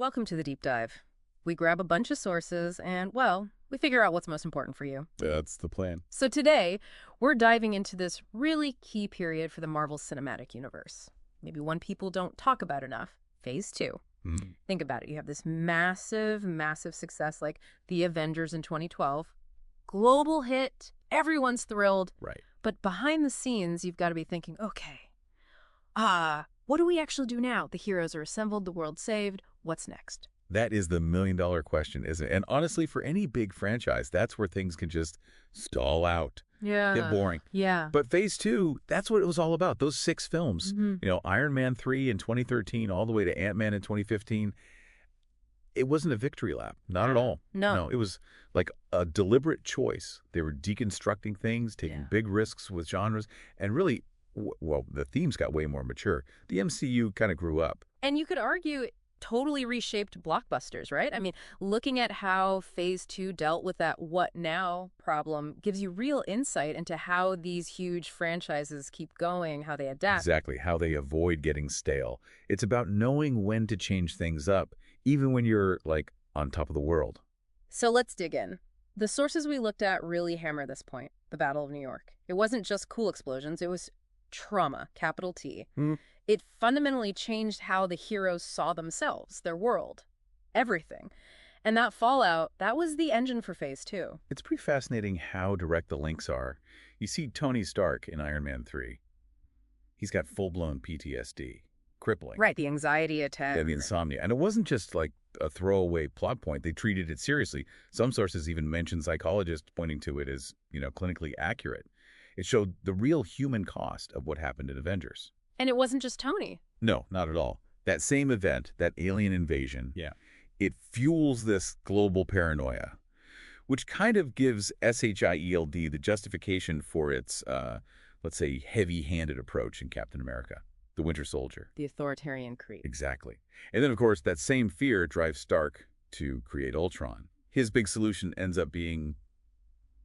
Welcome to the deep dive. We grab a bunch of sources and, well, we figure out what's most important for you. That's the plan. So today, we're diving into this really key period for the Marvel Cinematic Universe. Maybe one people don't talk about enough, Phase 2. Think about it. You have this massive, massive success like the Avengers in 2012. Global hit. Everyone's thrilled. Right. But behind the scenes, you've got to be thinking, okay, what do we actually do now? The heroes are assembled, the world's saved. What's next? That is the million-dollar question, isn't it? And honestly, for any big franchise, that's where things can just stall out, get boring. Yeah. But Phase 2, that's what it was all about. Those 6 films, Iron Man 3 in 2013 all the way to Ant-Man in 2015, it wasn't a victory lap. Not at all. No. It was like a deliberate choice. They were deconstructing things, taking big risks with genres, and really, well, the themes got way more mature. The MCU kind of grew up. And you could argue totally reshaped blockbusters, right? I mean, looking at how Phase 2 dealt with that what now problem gives you real insight into how these huge franchises keep going, how they adapt. Exactly, how they avoid getting stale. It's about knowing when to change things up, even when you're, like, on top of the world. So let's dig in. The sources we looked at really hammer this point, the Battle of New York. It wasn't just cool explosions, it was trauma, capital T. It fundamentally changed how the heroes saw themselves, their world, everything. And that fallout, that was the engine for Phase 2. It's pretty fascinating how direct the links are. You see Tony Stark in Iron Man 3. He's got full-blown PTSD, crippling. Right, the anxiety attack. Yeah, the insomnia. And it wasn't just like a throwaway plot point. They treated it seriously. Some sources even mention psychologists pointing to it as, clinically accurate. It showed the real human cost of what happened in Avengers. And it wasn't just Tony. No, not at all. That same event, that alien invasion, it fuels this global paranoia, which kind of gives SHIELD the justification for its, let's say, heavy-handed approach in Captain America, the Winter Soldier. The authoritarian creed. Exactly. And then, of course, that same fear drives Stark to create Ultron. His big solution ends up being,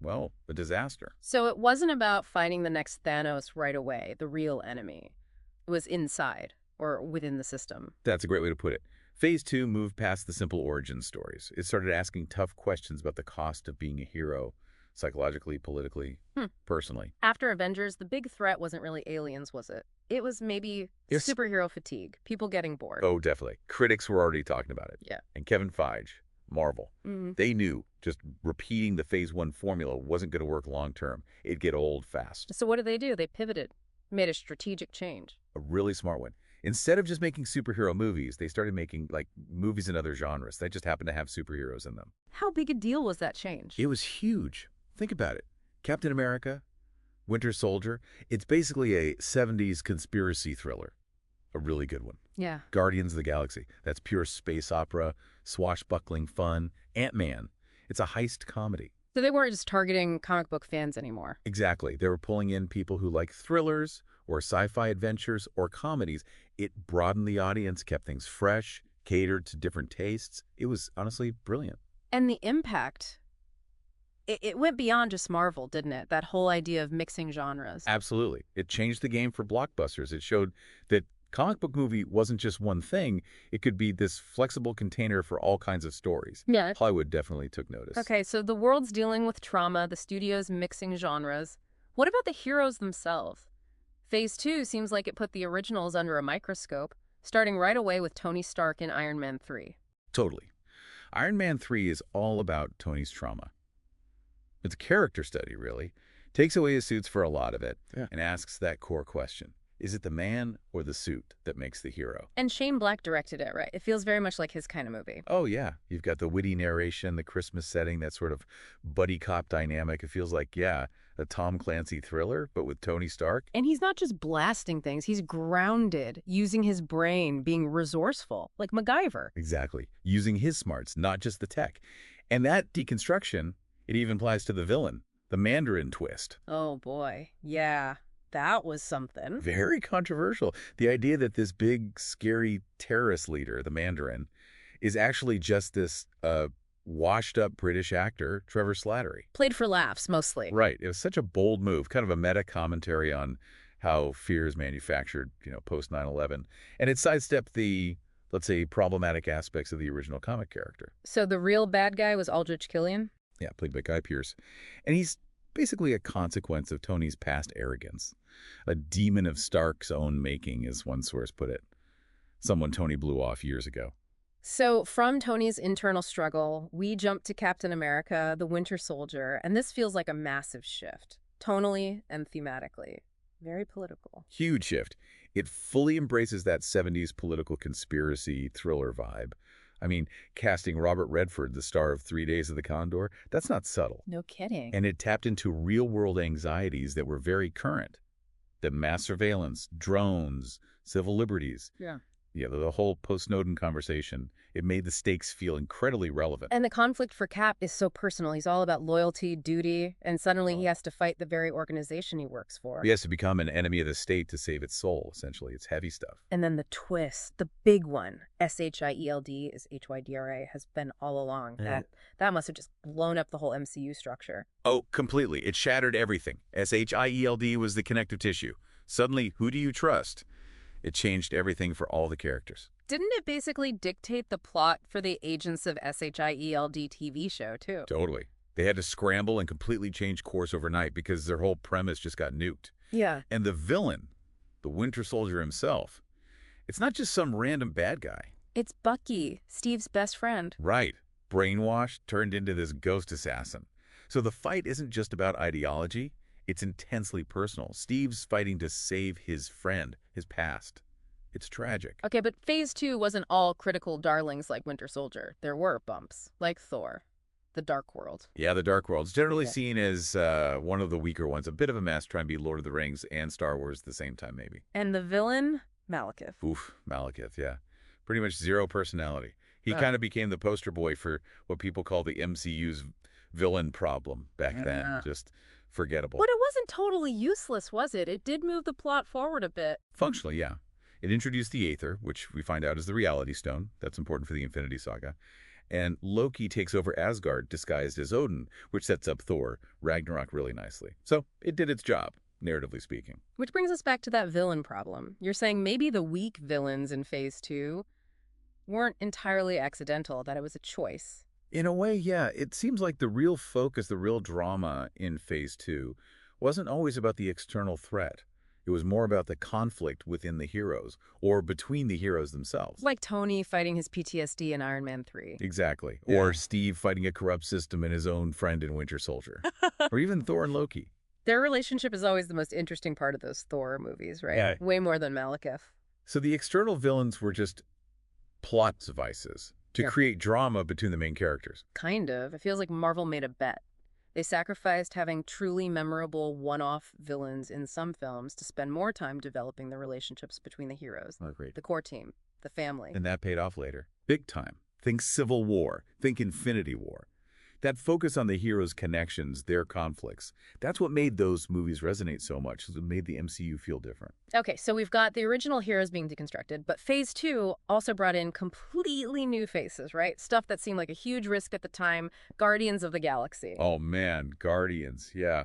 well, a disaster. So it wasn't about fighting the next Thanos right away, the real enemy. It was inside, or within the system. That's a great way to put it. Phase 2 moved past the simple origin stories. It started asking tough questions about the cost of being a hero, psychologically, politically, personally. After Avengers, the big threat wasn't really aliens, was it? It was maybe superhero fatigue, people getting bored. Oh, definitely. Critics were already talking about it. Yeah. And Kevin Feige, Marvel, they knew just repeating the Phase 1 formula wasn't going to work long term. It'd get old fast. So what did they do? They pivoted, made a strategic change. A really smart one. Instead of just making superhero movies, they started making, like, movies in other genres that just happened to have superheroes in them. How big a deal was that change? It was huge. Think about it. Captain America, Winter Soldier, it's basically a 70s conspiracy thriller. A really good one. Yeah. Guardians of the Galaxy, that's pure space opera, swashbuckling fun. Ant-Man, it's a heist comedy. So they weren't just targeting comic book fans anymore. Exactly. They were pulling in people who like thrillers or sci-fi adventures or comedies. It broadened the audience, kept things fresh, catered to different tastes. It was honestly brilliant. And the impact, it went beyond just Marvel, didn't it? That whole idea of mixing genres. Absolutely. It changed the game for blockbusters. It showed that comic book movie wasn't just one thing. It could be this flexible container for all kinds of stories. Yeah. Hollywood definitely took notice. Okay, so the world's dealing with trauma, the studio's mixing genres. What about the heroes themselves? Phase 2 seems like it put the originals under a microscope, starting right away with Tony Stark in Iron Man 3. Totally. Iron Man 3 is all about Tony's trauma. It's a character study, really. Takes away his suits for a lot of it and asks that core question. Is it the man or the suit that makes the hero? And Shane Black directed it, right? It feels very much like his kind of movie. Oh, yeah. You've got the witty narration, the Christmas setting, that sort of buddy cop dynamic. It feels like, a Tom Clancy thriller, but with Tony Stark. And he's not just blasting things. He's grounded, using his brain, being resourceful, like MacGyver. Exactly. Using his smarts, not just the tech. And that deconstruction, it even applies to the villain, the Mandarin twist. Oh, boy. Yeah. That was something. Very controversial. The idea that this big, scary terrorist leader, the Mandarin, is actually just this washed-up British actor, Trevor Slattery. Played for laughs, mostly. Right. It was such a bold move, kind of a meta-commentary on how fear is manufactured, post 9/11. And it sidestepped the let's say, problematic aspects of the original comic character. So the real bad guy was Aldrich Killian? Yeah, played by Guy Pearce. And he's basically a consequence of Tony's past arrogance. A demon of Stark's own making, as one source put it. Someone Tony blew off years ago. So from Tony's internal struggle, we jump to Captain America, the Winter Soldier, and this feels like a massive shift, tonally and thematically. Very political. Huge shift. It fully embraces that 70s political conspiracy thriller vibe. I mean, casting Robert Redford, the star of 3 Days of the Condor, that's not subtle. No kidding. And it tapped into real-world anxieties that were very current. The mass surveillance, drones, civil liberties. Yeah, the whole post-Snowden conversation, it made the stakes feel incredibly relevant. And the conflict for Cap is so personal. He's all about loyalty, duty, and suddenly he has to fight the very organization he works for. He has to become an enemy of the state to save its soul, essentially. It's heavy stuff. And then the twist, the big one, SHIELD is HYDRA, has been all along. That must have just blown up the whole MCU structure. Oh, completely. It shattered everything. SHIELD was the connective tissue. Suddenly, who do you trust? It changed everything for all the characters. Didn't it basically dictate the plot for the Agents of SHIELD TV show, too? Totally. They had to scramble and completely change course overnight because their whole premise just got nuked. Yeah. And the villain, the Winter Soldier himself, it's not just some random bad guy. It's Bucky, Steve's best friend. Right. Brainwashed, turned into this ghost assassin. So the fight isn't just about ideology. It's intensely personal. Steve's fighting to save his friend, his past. It's tragic. Okay, but Phase 2 wasn't all critical darlings like Winter Soldier. There were bumps, like Thor, the Dark World. Yeah, the Dark World's generally seen as one of the weaker ones. A bit of a mess trying to be Lord of the Rings and Star Wars at the same time, maybe. And the villain? Malekith. Oof, Malekith, yeah. Pretty much zero personality. He kind of became the poster boy for what people call the MCU's villain problem back then. Just forgettable. But it wasn't totally useless, was it? It did move the plot forward a bit. Functionally, yeah. It introduced the Aether, which we find out is the Reality Stone. That's important for the Infinity Saga. And Loki takes over Asgard, disguised as Odin, which sets up Thor, Ragnarok really nicely. So it did its job, narratively speaking. Which brings us back to that villain problem. You're saying maybe the weak villains in Phase 2 weren't entirely accidental, that it was a choice. In a way, yeah. It seems like the real focus, the real drama in Phase 2 wasn't always about the external threat. It was more about the conflict within the heroes, or between the heroes themselves. Like Tony fighting his PTSD in Iron Man 3. Exactly. Yeah. Or Steve fighting a corrupt system and his own friend in Winter Soldier. Or even Thor and Loki. Their relationship is always the most interesting part of those Thor movies, right? Yeah. Way more than Malekith. So the external villains were just plot devices to create drama between the main characters. Kind of. It feels like Marvel made a bet. They sacrificed having truly memorable one-off villains in some films to spend more time developing the relationships between the heroes, the core team, the family. And that paid off later. Big time. Think Civil War. Think Infinity War. That focus on the heroes' connections, their conflicts, that's what made those movies resonate so much. It made the MCU feel different. Okay, so we've got the original heroes being deconstructed, but Phase 2 also brought in completely new faces, right? Stuff that seemed like a huge risk at the time, Guardians of the Galaxy. Oh man, Guardians, yeah.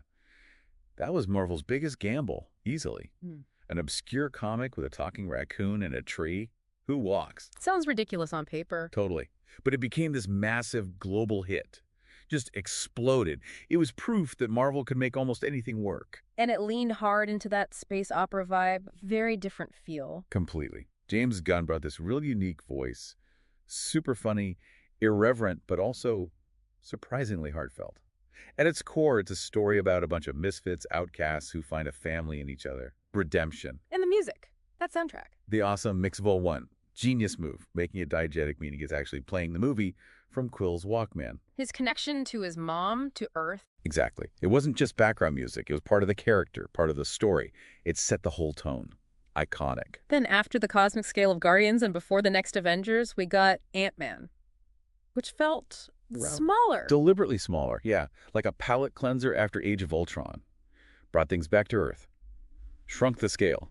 That was Marvel's biggest gamble, easily. An obscure comic with a talking raccoon and a tree. Who walks? Sounds ridiculous on paper. Totally. But it became this massive global hit. Just exploded. It was proof that Marvel could make almost anything work. And it leaned hard into that space opera vibe. Very different feel. Completely. James Gunn brought this really unique voice. Super funny, irreverent, but also surprisingly heartfelt. At its core, it's a story about a bunch of misfits, outcasts who find a family in each other. Redemption. And the music. That soundtrack. The awesome Mixable One. Genius move. Making it diegetic, meaning it's actually playing the movie from Quill's Walkman. His connection to his mom, to Earth. Exactly. It wasn't just background music. It was part of the character, part of the story. It set the whole tone. Iconic. Then after the cosmic scale of Guardians and before the next Avengers, we got Ant-Man, which felt smaller. Deliberately smaller, yeah. Like a palate cleanser after Age of Ultron. Brought things back to Earth. Shrunk the scale.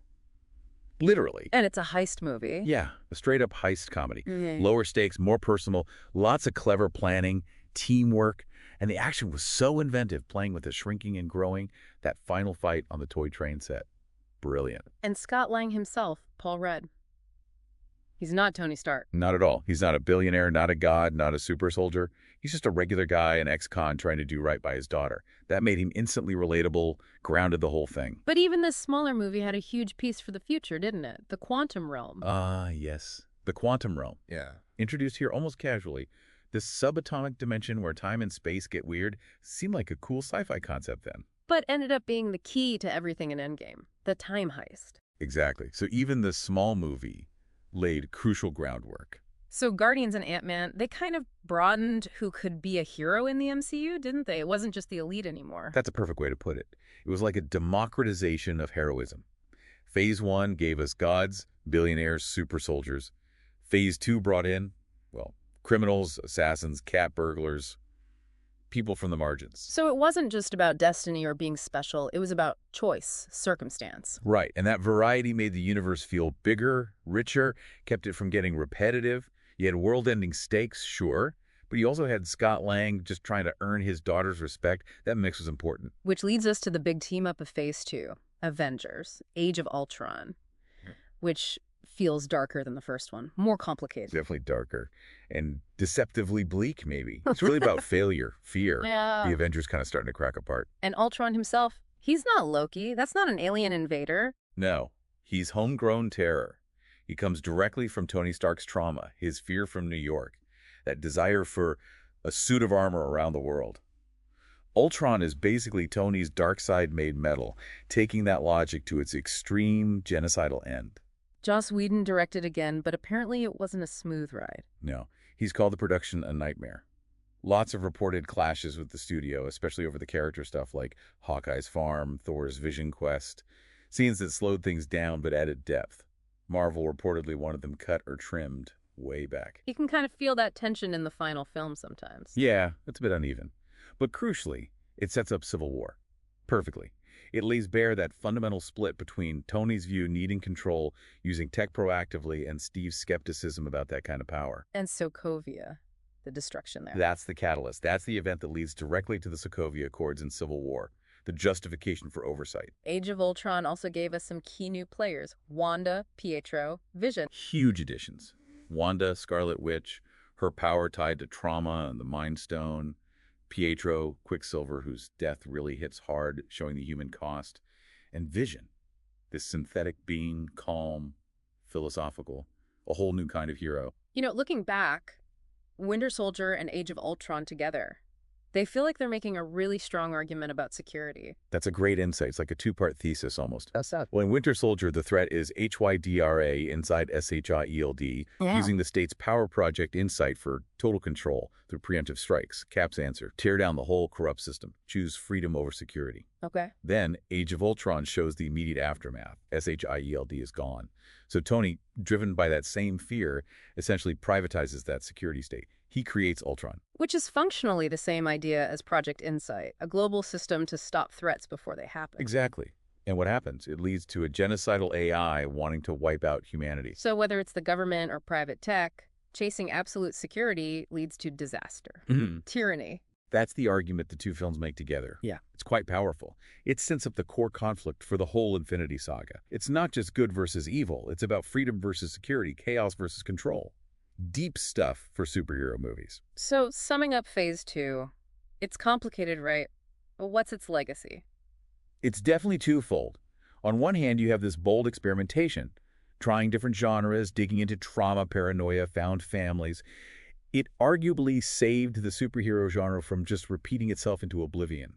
Literally. And it's a heist movie. Yeah, a straight-up heist comedy. Lower stakes, more personal, lots of clever planning, teamwork, and the action was so inventive, playing with the shrinking and growing, that final fight on the toy train set. Brilliant. And Scott Lang himself, Paul Rudd. He's not Tony Stark. Not at all. He's not a billionaire, not a god, not a super soldier. He's just a regular guy, an ex-con trying to do right by his daughter. That made him instantly relatable, grounded the whole thing. But even this smaller movie had a huge piece for the future, didn't it? The quantum realm. Yes. The quantum realm. Yeah. Introduced here almost casually. This subatomic dimension where time and space get weird seemed like a cool sci-fi concept then. But ended up being the key to everything in Endgame. The time heist. Exactly. So even the small movie laid crucial groundwork. So Guardians and Ant-Man, they kind of broadened who could be a hero in the MCU, didn't they? It wasn't just the elite anymore. That's a perfect way to put it. It was like a democratization of heroism. Phase 1 gave us gods, billionaires, super soldiers. Phase 2 brought in, well, criminals, assassins, cat burglars, people from the margins. So it wasn't just about destiny or being special. It was about choice, circumstance. Right, and that variety made the universe feel bigger, richer, kept it from getting repetitive. You had world-ending stakes, sure, but you also had Scott Lang just trying to earn his daughter's respect. That mix was important. Which leads us to the big team-up of Phase 2, Avengers, Age of Ultron, which feels darker than the first one, more complicated. Definitely darker and deceptively bleak, maybe. It's really about failure, fear. Yeah. The Avengers kind of starting to crack apart. And Ultron himself, he's not Loki. That's not an alien invader. No, he's homegrown terror. He comes directly from Tony Stark's trauma, his fear from New York, that desire for a suit of armor around the world. Ultron is basically Tony's dark side made metal, taking that logic to its extreme genocidal end. Joss Whedon directed again, but apparently it wasn't a smooth ride. No, he's called the production a nightmare. Lots of reported clashes with the studio, especially over the character stuff like Hawkeye's farm, Thor's vision quest, scenes that slowed things down but added depth. Marvel reportedly wanted them cut or trimmed way back. You can kind of feel that tension in the final film sometimes. Yeah, it's a bit uneven. But crucially, it sets up Civil War perfectly. It lays bare that fundamental split between Tony's view needing control, using tech proactively, and Steve's skepticism about that kind of power. And Sokovia, the destruction there. That's the catalyst. That's the event that leads directly to the Sokovia Accords in Civil War, the justification for oversight. Age of Ultron also gave us some key new players. Wanda, Pietro, Vision. Huge additions. Wanda, Scarlet Witch, her power tied to trauma and the Mind Stone. Pietro, Quicksilver, whose death really hits hard, showing the human cost. And Vision, this synthetic being, calm, philosophical, a whole new kind of hero. You know, looking back, Winter Soldier and Age of Ultron together, they feel like they're making a really strong argument about security. That's a great insight. It's like a two-part thesis almost. That's that. Well, in Winter Soldier, the threat is HYDRA inside SHIELD, using the state's power project Insight for total control through preemptive strikes. Cap's answer, tear down the whole corrupt system. Choose freedom over security. Okay. Then, Age of Ultron shows the immediate aftermath. SHIELD is gone. So Tony, driven by that same fear, essentially privatizes that security state. He creates Ultron. Which is functionally the same idea as Project Insight, a global system to stop threats before they happen. Exactly. And what happens? It leads to a genocidal AI wanting to wipe out humanity. So whether it's the government or private tech, chasing absolute security leads to disaster, tyranny. That's the argument the two films make together. Yeah. It's quite powerful. It sets up the core conflict for the whole Infinity Saga. It's not just good versus evil. It's about freedom versus security, chaos versus control. Deep stuff for superhero movies. So summing up Phase 2, it's complicated, right? But what's its legacy? It's definitely twofold. On one hand, you have this bold experimentation, trying different genres, digging into trauma, paranoia, found families. It arguably saved the superhero genre from just repeating itself into oblivion.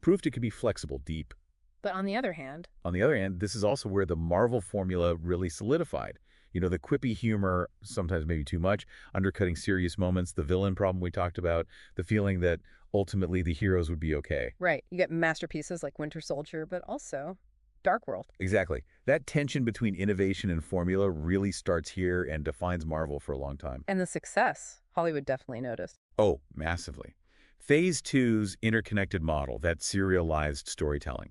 Proved it could be flexible, deep. But on the other hand, this is also where the Marvel formula really solidified. You know, the quippy humor, sometimes maybe too much, undercutting serious moments, the villain problem we talked about, the feeling that ultimately the heroes would be okay. right, you get masterpieces like Winter Soldier, but also Dark World. Exactly. That tension between innovation and formula really starts here and defines Marvel for a long time. And the success, Hollywood definitely noticed. Oh, massively. Phase 2's interconnected model, that serialized storytelling,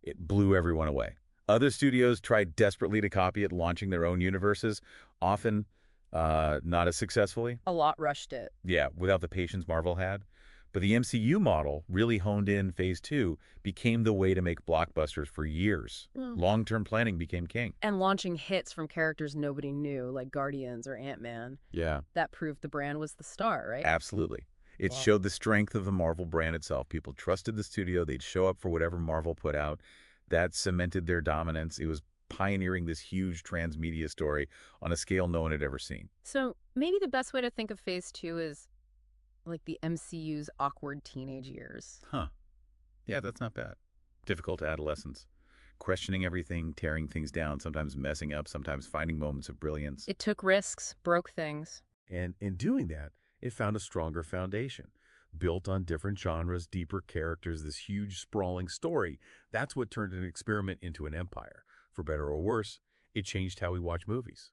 it blew everyone away. Other studios tried desperately to copy it, launching their own universes, often not as successfully. A lot rushed it. Yeah, without the patience Marvel had. But the MCU model, really honed in Phase 2, became the way to make blockbusters for years. Long-term planning became king. And launching hits from characters nobody knew, like Guardians or Ant-Man. Yeah. That proved the brand was the star, right? Absolutely. It showed the strength of the Marvel brand itself. People trusted the studio. They'd show up for whatever Marvel put out. That cemented their dominance. It was pioneering this huge transmedia story on a scale no one had ever seen. So maybe the best way to think of Phase 2 is like the MCU's awkward teenage years. Huh. Yeah, that's not bad. Difficult adolescence. Questioning everything, tearing things down, sometimes messing up, sometimes finding moments of brilliance. It took risks, broke things. And in doing that, it found a stronger foundation. Built on different genres, deeper characters, this huge, sprawling story. That's what turned an experiment into an empire. For better or worse, it changed how we watch movies.